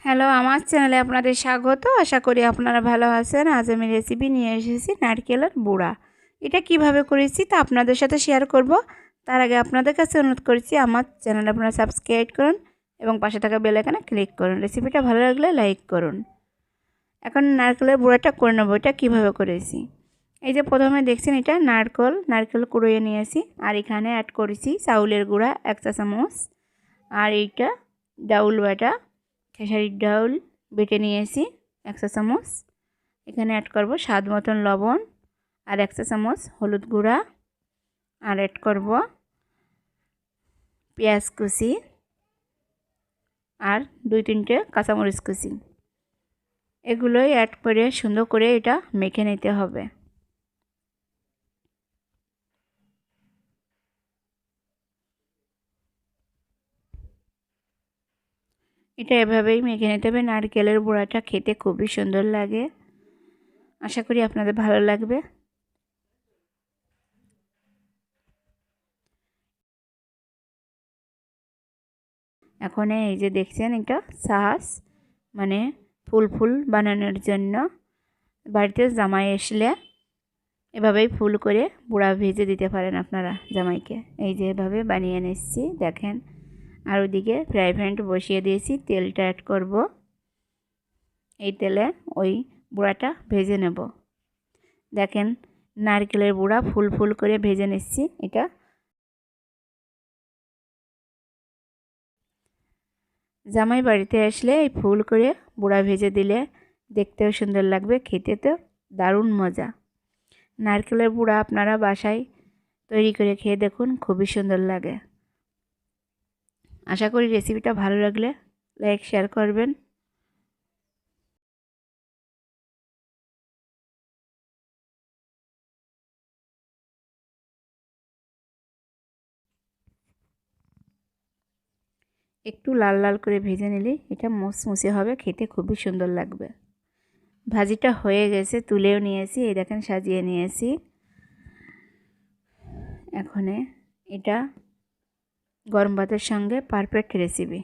Hello, আমার চ্যানেলে আপনাদের স্বাগত। আশা করি আপনারা ভালো আছেন। আজ আমি রেসিপি নিয়ে এসেছি নারকেলের বড়া। এটা কিভাবে করেছি তা আপনাদের সাথে শেয়ার করব। তার আগে আপনাদের কাছে অনুরোধ করছি আমার চ্যানেল আপনারা সাবস্ক্রাইব করুন এবং পাশে থাকা বেল আইকনে ক্লিক করুন। রেসিপিটা ভালো লাগলে লাইক করুন। এখন নারকেলের বড়াটা করে নেব। এটা কীভাবে করেছি, এই যে প্রথমে দেখছেন এটা নারকেল কুড়িয়ে নিয়েছি। আর এখানে অ্যাড করেছি চাউলের গুঁড়া 1 চা চামচ। আর এইটা ডাউল বাটা, খেসারির ডাউল বেটে নিয়েছি 1 চা চামচ। এখানে অ্যাড করব স্বাদ মতন লবণ আর 1 চা চামচ হলুদ গুঁড়া। আর অ্যাড করব পেঁয়াজ কুচি আর 2-3টে কাঁচামরিচ কুচি। এগুলোই অ্যাড করে সুন্দর করে এটা মেখে নিতে হবে। এটা এভাবেই মেখে নিতে হবে। নারকেলের বড়াটা খেতে খুবই সুন্দর লাগে। আশা করি আপনাদের ভালো লাগবে। এখন এই যে দেখছেন এটা সাস মানে ফুল বানানোর জন্য বাড়িতে জামাই আসলে এভাবেই ফুল করে বুড়া ভেজে দিতে পারেন আপনারা জামাইকে। এই যে এভাবে বানিয়ে নিচ্ছি দেখেন। আর ওদিকে ফ্রাই প্যান বসিয়ে দিয়েছি, তেলটা অ্যাড করব। এই তেলে ওই বুড়াটা ভেজে নেব। দেখেন নারকেলের বুড়া ফুল করে ভেজে নিচ্ছি। এটা জামাই বাড়িতে আসলে এই ফুল করে বুড়া ভেজে দিলে দেখতেও সুন্দর লাগবে, খেতে তো দারুণ মজা। নারকেলের বুড়া আপনারা বাসায় তৈরি করে খেয়ে দেখুন, খুবই সুন্দর লাগে। আশা করি রেসিপিটা ভালো লাগলে লাইক শেয়ার করবেন। একটু লাল লাল করে ভেজে নিলে এটা মুচমুচে হবে, খেতে খুবই সুন্দর লাগবে। ভাজিটা হয়ে গেছে, তুলেও নিয়েছি। এই দেখেন সাজিয়ে নিয়েছি। এখন এটা গরম ভাতের সঙ্গে পারফেক্ট রেসিপি।